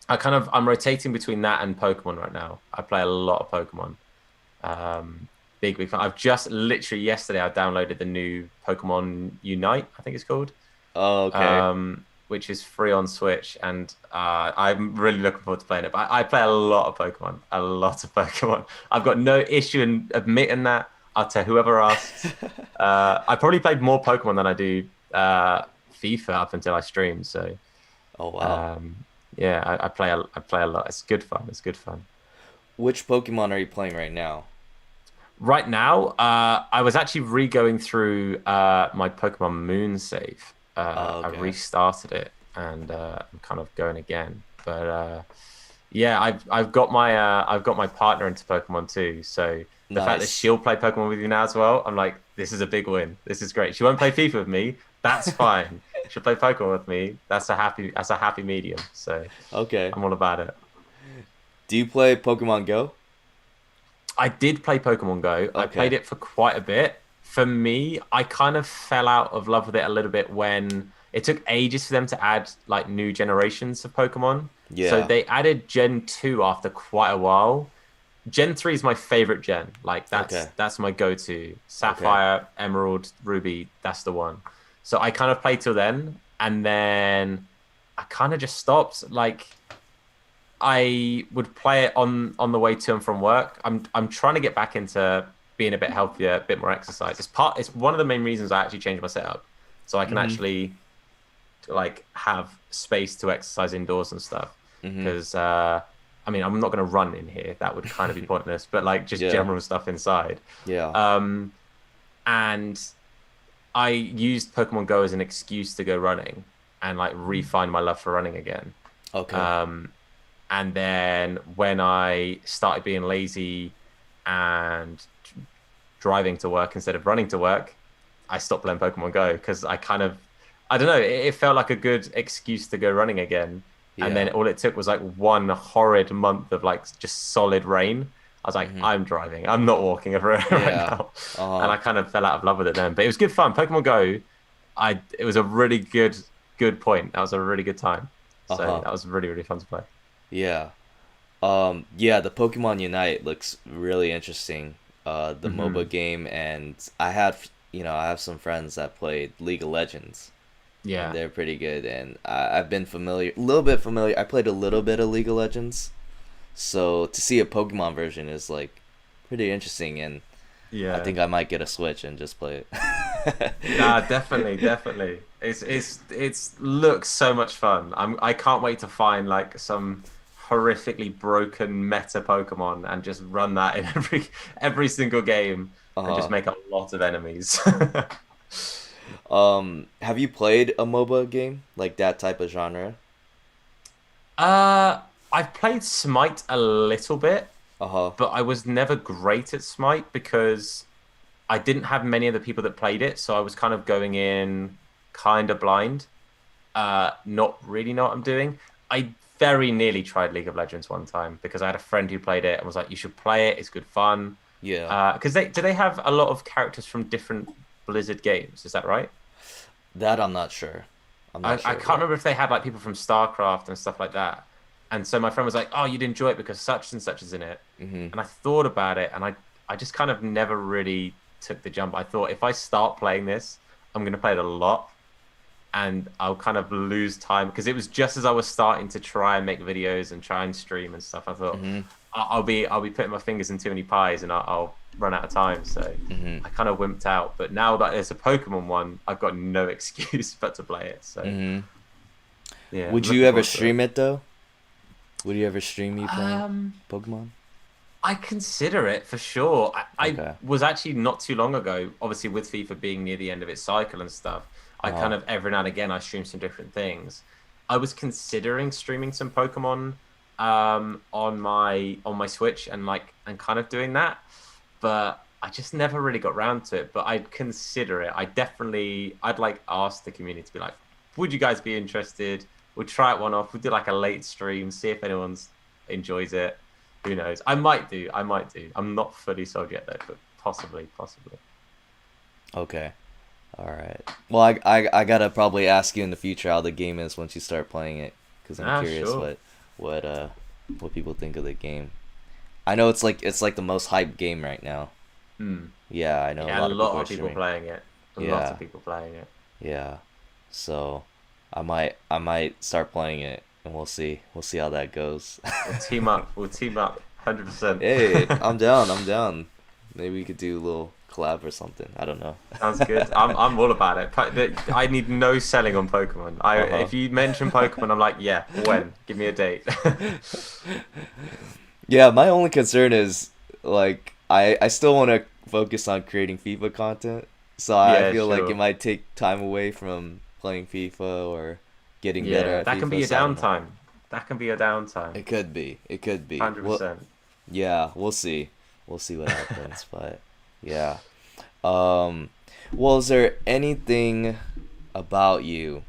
I'm rotating between that and Pokemon right now. I play a lot of Pokemon. Big fan. I've just literally yesterday I downloaded the new Pokemon Unite, I think it's called, Oh, okay. which is free on Switch, and I'm really looking forward to playing it. But I play a lot of Pokemon, a lot of Pokemon. I've got no issue in admitting that. I'll tell whoever asks. I probably played more Pokemon than I do FIFA up until I stream. So Oh, wow. um, yeah, I play a lot. It's good fun. It's good fun. Which Pokemon are you playing right now? Right now, I was actually re-going through my Pokemon Moon save. Oh, I okay. restarted it and I'm kind of going again. But yeah, I've got my partner into Pokemon too. So the fact that Nice. she'll play Pokemon with you now as well, I'm like, this is a big win. This is great. She won't play FIFA with me. That's fine. She'll play Pokemon with me. That's a happy medium. So Okay. I'm all about it. Do you play Pokemon Go? I did play Pokemon Go. I played Okay. it for quite a bit. For me, I kind of fell out of love with it a little bit when it took ages for them to add like new generations of Pokemon. So Yeah. they added Gen 2 after quite a while. Gen 3 is my favorite gen. Like Okay. that's my go-to. Okay. Sapphire, Emerald, Ruby, that's the one. So I kind of played till then and then I kind of just stopped. Like I would play it on the way to and from work. I'm trying to get back into being a bit healthier, a bit more exercise. It's one of the main reasons I actually changed my setup. So I can Mm-hmm. actually like have space to exercise indoors and stuff. Mm-hmm. Because I mean, I'm not going to run in here. That would kind of be pointless. But like just Yeah. general stuff inside. Yeah. Um, and I used Pokemon Go as an excuse to go running and like re-find my love for running again. Okay. Um, and then when I started being lazy and driving to work instead of running to work, I stopped playing Pokemon Go because I don't know, it felt like a good excuse to go running again. And then Yeah. all it took was like one horrid month of like just solid rain. I was like, Mm-hmm. I'm driving. I'm not walking everywhere right Yeah. now. And Uh-huh. I kind of fell out of love with it then. But it was good fun. Pokemon Go, it was a really good point. That was a really good time. So Uh-huh. that was really, really fun to play. Yeah. Yeah, the Pokemon Unite looks really interesting. The MOBA Hmm. game, and I have some friends that played League of Legends, and Yeah. they're pretty good. And I've been familiar, a little bit familiar. I played a little bit of League of Legends, so to see a Pokemon version is like pretty interesting. And I Yeah. think I might get a Switch and just play it. Nah, definitely, definitely. It's looks so much fun. I can't wait to find like some horrifically broken meta Pokemon and just run that in every single game and just Uh-huh. make a lot of enemies. Have you played a MOBA game like that type of genre? I've played Smite a little bit, Uh-huh. but I was never great at Smite because I didn't have many of the people that played it, so I was kind of going in kind of blind. Not really know what I'm doing. I very nearly tried League of Legends one time because I had a friend who played it and was like, "You should play it. It's good fun." Yeah. Because they have a lot of characters from different Blizzard games. Is that right? That I'm not sure. I'm not I sure can't about. remember if they had like people from StarCraft and stuff like that. And so my friend was like, "Oh, you'd enjoy it because such and such is in it." Mm-hmm. And I thought about it, and I just kind of never really took the jump. I thought if I start playing this, I'm going to play it a lot and I'll kind of lose time because it was just as I was starting to try and make videos and try and stream and stuff. I thought Mm-hmm. I'll be putting my fingers in too many pies and I'll run out of time. So Mm-hmm. I kind of wimped out. But now that there's a Pokemon one, I've got no excuse but to play it. So Mm-hmm. yeah, I'm Would you looking ever forward to it. stream it though? Would you ever stream you playing Um, Pokemon? I consider it for sure. I Okay. was actually not too long ago, obviously with FIFA being near the end of its cycle and stuff, I kind Uh-huh. of every now and again I stream some different things. I was considering streaming some Pokemon on my Switch and kind of doing that, but I just never really got round to it. But I'd consider it. I'd like ask the community to be like, would you guys be interested? We'll try it one off. We'll do like a late stream, see if anyone's enjoys it. Who knows? I might do. I might do. I'm not fully sold yet though, but possibly, possibly. Okay. All right. Well, I gotta probably ask you in the future how the game is once you start playing it, because I'm Ah, curious sure. what uh what people think of the game. I know it's like the most hyped game right now. Hmm. Yeah, I know a Yeah, a lot of people lot are of people streaming. playing it. A lot Yeah, of people playing it. yeah. So I might start playing it, and we'll see how that goes. We'll team up. We'll team up. 100%. Hey, I'm down. I'm down. Maybe we could do a little collab or something. I don't know. Sounds good. I'm all about it. I need no selling on Pokemon. Uh-huh. If you mention Pokemon, I'm like, yeah. When? Give me a date. Yeah, my only concern is like I still want to focus on creating FIFA content. So I Yeah, feel like it sure. might take time away from playing FIFA or getting better Yeah, at that can be FIFA, a so I don't know. downtime. That can be a downtime. It could be. It could be. Well, 100%. yeah, we'll see. We'll see what happens, but yeah. Um well, is there anything about you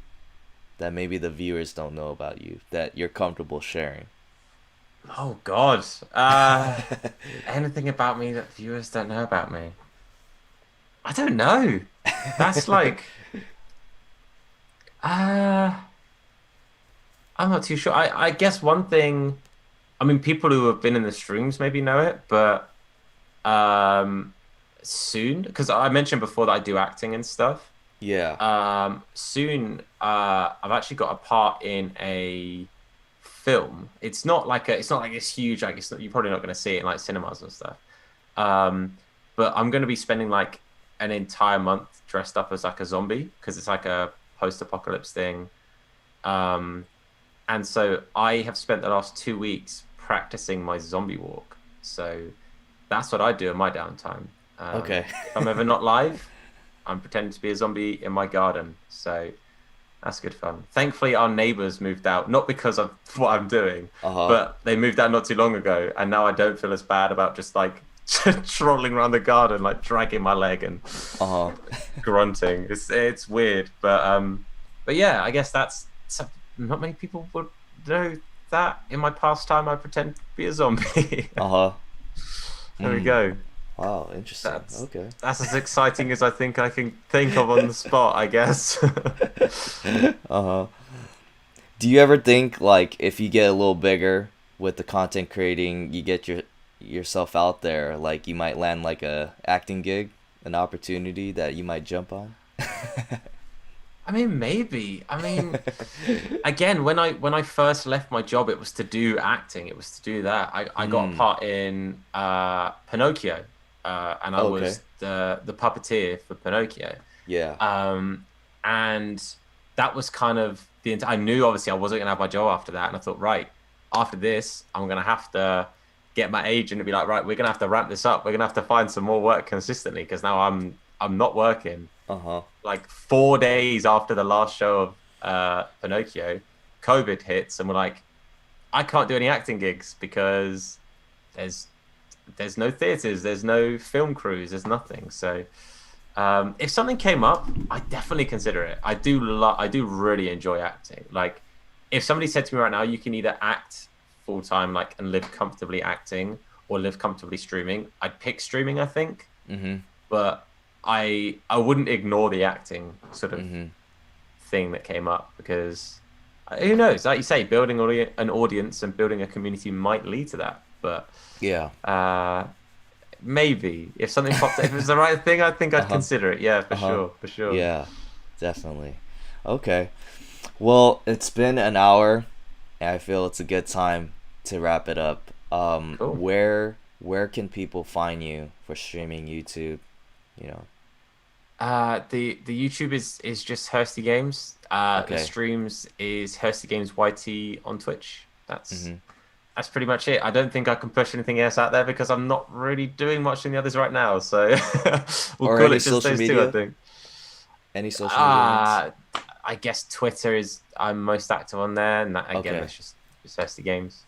that maybe the viewers don't know about you that you're comfortable sharing? Oh God. Anything about me that viewers don't know about me? I don't know. That's like, uh, I'm not too sure. I guess one thing, I mean, people who have been in the streams maybe know it, but um, soon, because I mentioned before that I do acting and stuff. Yeah. Soon, I've actually got a part in a film. It's not like it's huge. Like you're probably not going to see it in like cinemas and stuff. Um, but I'm going to be spending like an entire month dressed up as like a zombie because it's like a post-apocalypse thing. Um, and so I have spent the last 2 weeks practicing my zombie walk. So that's what I do in my downtime. Okay. If I'm ever not live, I'm pretending to be a zombie in my garden. So that's good fun. Thankfully, our neighbors moved out, not because of what I'm doing, Uh-huh. but they moved out not too long ago. And now I don't feel as bad about just like trolling around the garden, like dragging my leg and Uh-huh. grunting. It's weird, but yeah, I guess not many people would know that in my pastime I pretend to be a zombie. Uh-huh. There we Hmm. go. Wow, interesting. That's Okay. that's as exciting as I think I can think of on the spot, I guess. Uh-huh. Do you ever think like if you get a little bigger with the content creating, you get yourself out there, like you might land like a acting gig, an opportunity that you might jump on? I mean, maybe. I mean, again, when I first left my job, it was to do acting. It was to do that. I got a Hmm. part in Pinocchio, and I Okay. was the puppeteer for Pinocchio. Yeah. And that was kind of I knew obviously I wasn't gonna have my job after that, and I thought, right, after this, I'm gonna have to get my agent to be like, right, we're gonna have to ramp this up. We're gonna have to find some more work consistently because now I'm not working. Uh-huh. Like 4 days after the last show of Pinocchio, COVID hits, and we're like, I can't do any acting gigs because there's there's no theaters, there's no film crews, there's nothing. So if something came up, I definitely consider it. I do really enjoy acting. Like if somebody said to me right now, you can either act full time, like and live comfortably acting, or live comfortably streaming, I'd pick streaming, I think. Mm-hmm. But I wouldn't ignore the acting sort of Mm-hmm. thing that came up because who knows? Like you say, building an audience and building a community might lead to that. But Yeah. uh, maybe if something popped, if it was the right thing, I think I'd Uh-huh. consider it. Yeah, for Uh-huh. sure, for sure. Yeah. Definitely. Okay. Well, it's been an hour, and I feel it's a good time to wrap it up. Cool. Where can people find you for streaming YouTube? You know. The YouTube is just Hursty Games. The Okay. streams is Hursty Games YT on Twitch. Mm-hmm. That's pretty much it. I don't think I can push anything else out there because I'm not really doing much in the others right now. So we'll Or call any it just social those two, I media? think. Any social media links? Uh, I guess Twitter is I'm most active on there, and that, again, Okay. that's just Hursty Games.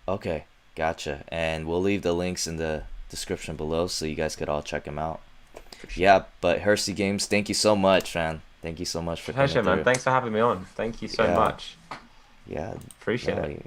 Okay. Gotcha. And we'll leave the links in the description below so you guys could all check them out. For sure. Yeah, but Hursty Games, thank you so much, man. Thank you so much for coming Pleasure, man. through. Thanks for having me on. Thank you so Yeah. much. Yeah. Appreciate No, it.